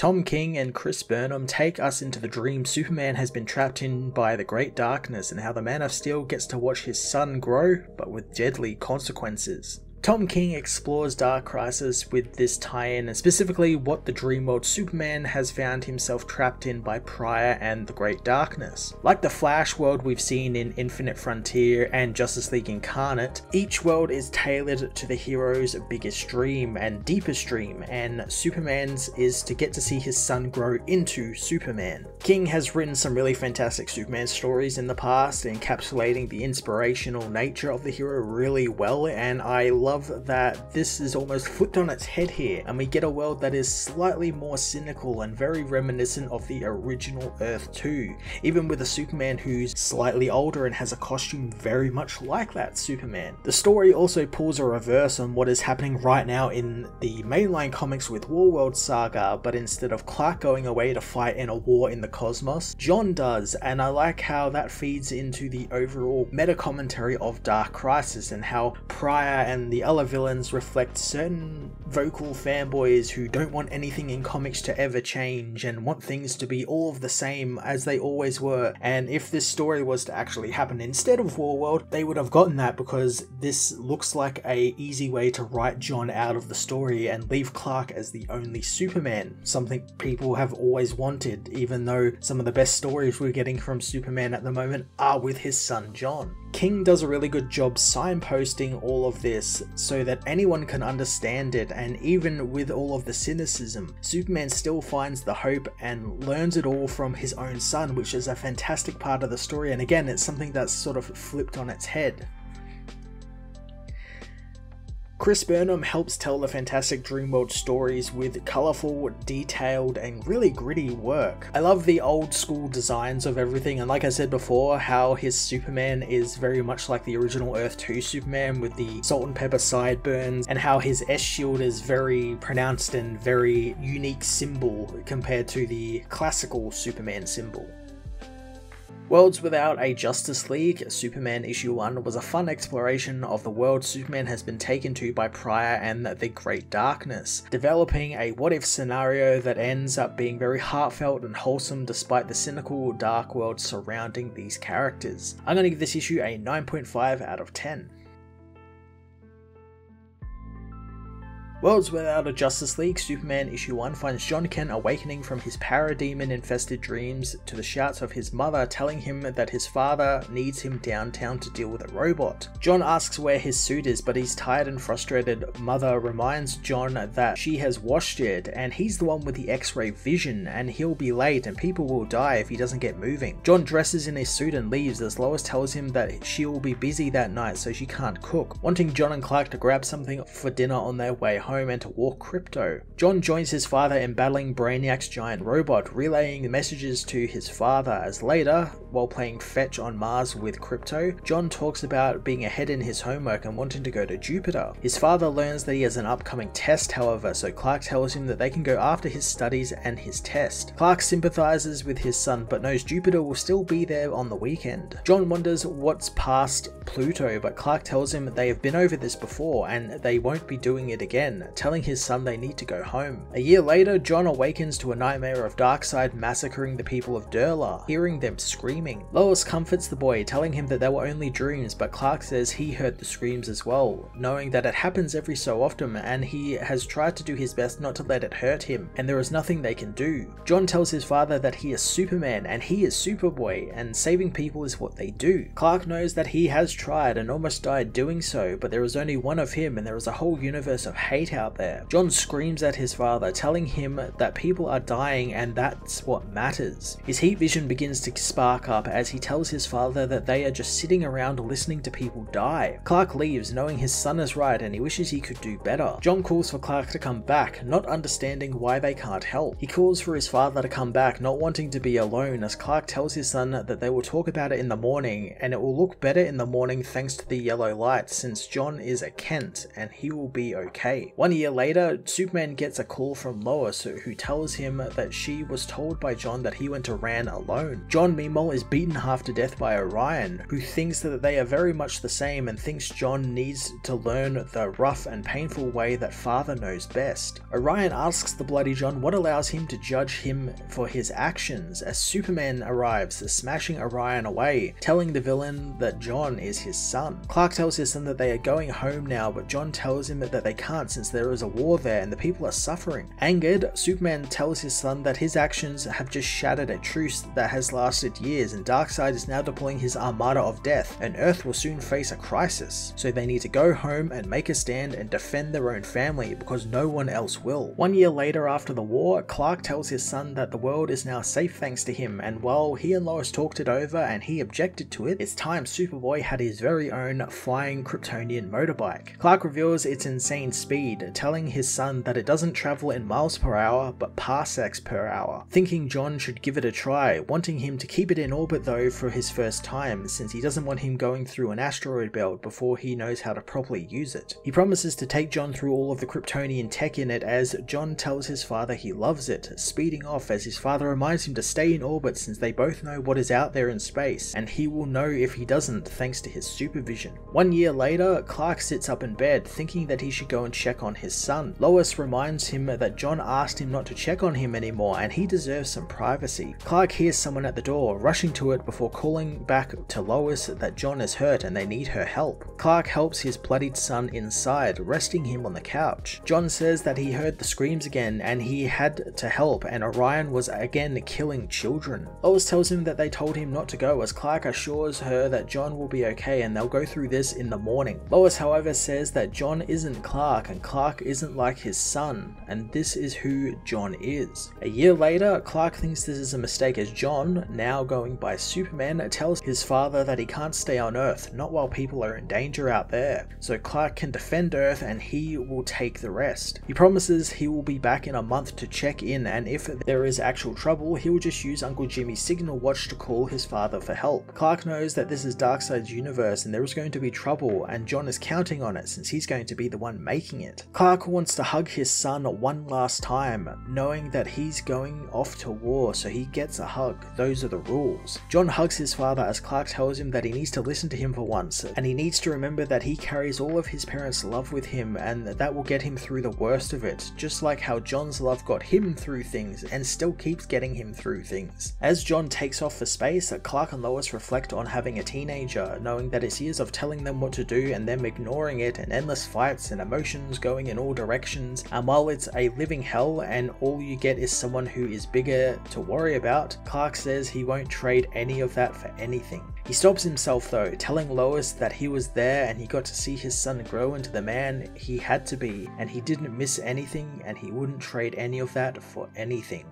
Tom King and Chris Burnham take us into the dream Superman has been trapped in by the Great Darkness and how the Man of Steel gets to watch his son grow, but with deadly consequences. Tom King explores Dark Crisis with this tie-in, and specifically what the dream world Superman has found himself trapped in by Prior and the Great Darkness. Like the Flash world we've seen in Infinite Frontier and Justice League Incarnate, each world is tailored to the hero's biggest dream and deepest dream, and Superman's is to get to see his son grow into Superman. King has written some really fantastic Superman stories in the past, encapsulating the inspirational nature of the hero really well, and I love that this is almost flipped on its head here, and we get a world that is slightly more cynical and very reminiscent of the original Earth 2, even with a Superman who's slightly older and has a costume very much like that Superman. The story also pulls a reverse on what is happening right now in the mainline comics with Warworld Saga, but instead of Clark going away to fight in a war in the cosmos, John does, and I like how that feeds into the overall meta commentary of Dark Crisis and how Prior and the other villains reflect certain vocal fanboys who don't want anything in comics to ever change and want things to be all of the same as they always were. And if this story was to actually happen instead of Warworld, they would have gotten that, because this looks like a easy way to write John out of the story and leave Clark as the only Superman, something people have always wanted, even though some of the best stories we're getting from Superman at the moment are with his son John. King does a really good job signposting all of this so that anyone can understand it, and even with all of the cynicism, Superman still finds the hope and learns it all from his own son, which is a fantastic part of the story, and again, it's something that's sort of flipped on its head. Chris Burnham helps tell the fantastic Dreamworld stories with colourful, detailed, and really gritty work. I love the old school designs of everything, and like I said before, how his Superman is very much like the original Earth 2 Superman with the salt and pepper sideburns, and how his S-shield is very pronounced and very unique symbol compared to the classical Superman symbol. Worlds Without a Justice League, Superman issue 1, was a fun exploration of the world Superman has been taken to by Prior and the Great Darkness, developing a what-if scenario that ends up being very heartfelt and wholesome despite the cynical, dark world surrounding these characters. I'm going to give this issue a 9.5 out of 10. Worlds Without a Justice League, Superman issue 1 finds John Kent awakening from his parademon-infested dreams to the shouts of his mother telling him that his father needs him downtown to deal with a robot. John asks where his suit is, but his tired and frustrated mother reminds John that she has washed it and he's the one with the X-ray vision and he'll be late and people will die if he doesn't get moving. John dresses in his suit and leaves as Lois tells him that she will be busy that night so she can't cook, wanting John and Clark to grab something for dinner on their way home and to walk Crypto. John joins his father in battling Brainiac's giant robot, relaying messages to his father, as later, while playing fetch on Mars with Crypto, John talks about being ahead in his homework and wanting to go to Jupiter. His father learns that he has an upcoming test, however, so Clark tells him that they can go after his studies and his test. Clark sympathizes with his son but knows Jupiter will still be there on the weekend. John wonders what's past Pluto, but Clark tells him that they have been over this before and they won't be doing it again, telling his son they need to go home. A year later, John awakens to a nightmare of Darkseid massacring the people of Durla, hearing them screaming. Lois comforts the boy, telling him that they were only dreams, but Clark says he heard the screams as well, knowing that it happens every so often and he has tried to do his best not to let it hurt him, and there is nothing they can do. John tells his father that he is Superman and he is Superboy, and saving people is what they do. Clark knows that he has tried and almost died doing so, but there is only one of him and there is a whole universe of hate out there. John screams at his father, telling him that people are dying and that's what matters. His heat vision begins to spark up as he tells his father that they are just sitting around listening to people die. Clark leaves, knowing his son is right and he wishes he could do better. John calls for Clark to come back, not understanding why they can't help. He calls for his father to come back, not wanting to be alone, as Clark tells his son that they will talk about it in the morning and it will look better in the morning thanks to the yellow light, since John is a Kent and he will be okay. 1 year later, Superman gets a call from Lois, who tells him that she was told by John that he went to Ran alone. John meanwhile is is beaten half to death by Orion, who thinks that they are very much the same and thinks John needs to learn the rough and painful way that father knows best. Orion asks the Bloody John what allows him to judge him for his actions as Superman arrives, smashing Orion away, telling the villain that John is his son. Clark tells his son that they are going home now, but John tells him that they can't since there is a war there and the people are suffering. Angered, Superman tells his son that his actions have just shattered a truce that has lasted years and Darkseid is now deploying his Armada of Death and Earth will soon face a crisis. So they need to go home and make a stand and defend their own family because no one else will. 1 year later after the war, Clark tells his son that the world is now safe thanks to him, and while he and Lois talked it over and he objected to it, it's time Superboy had his very own flying Kryptonian motorbike. Clark reveals its insane speed, telling his son that it doesn't travel in miles per hour but parsecs per hour, thinking John should give it a try, wanting him to keep it in orbit though for his first time since he doesn't want him going through an asteroid belt before he knows how to properly use it. He promises to take John through all of the Kryptonian tech in it as John tells his father he loves it, speeding off as his father reminds him to stay in orbit since they both know what is out there in space and he will know if he doesn't thanks to his supervision. 1 year later, Clark sits up in bed thinking that he should go and check on his son. Lois reminds him that John asked him not to check on him anymore and he deserves some privacy. Clark hears someone at the door, rushing to it before calling back to Lois that John is hurt and they need her help. Clark helps his bloodied son inside, resting him on the couch. John says that he heard the screams again and he had to help and Orion was again killing children. Lois tells him that they told him not to go as Clark assures her that John will be okay and they'll go through this in the morning. Lois however says that John isn't Clark and Clark isn't like his son and this is who John is. A year later, Clark thinks this is a mistake as John, now going by Superman, tells his father that he can't stay on Earth, not while people are in danger out there, so Clark can defend Earth and he will take the rest. He promises he will be back in a month to check in and if there is actual trouble, he will just use Uncle Jimmy's signal watch to call his father for help. Clark knows that this is Darkseid's universe and there is going to be trouble and John is counting on it since he's going to be the one making it. Clark wants to hug his son one last time, knowing that he's going off to war so he gets a hug. Those are the rules. John hugs his father as Clark tells him that he needs to listen to him for once and he needs to remember that he carries all of his parents' love with him and that will get him through the worst of it, just like how John's love got him through things and still keeps getting him through things. As John takes off for space, Clark and Lois reflect on having a teenager, knowing that it's years of telling them what to do and them ignoring it and endless fights and emotions going in all directions, and while it's a living hell and all you get is someone who is bigger to worry about, Clark says he won't trade any of that for anything. He stops himself though, telling Lois that he was there and he got to see his son grow into the man he had to be and he didn't miss anything and he wouldn't trade any of that for anything.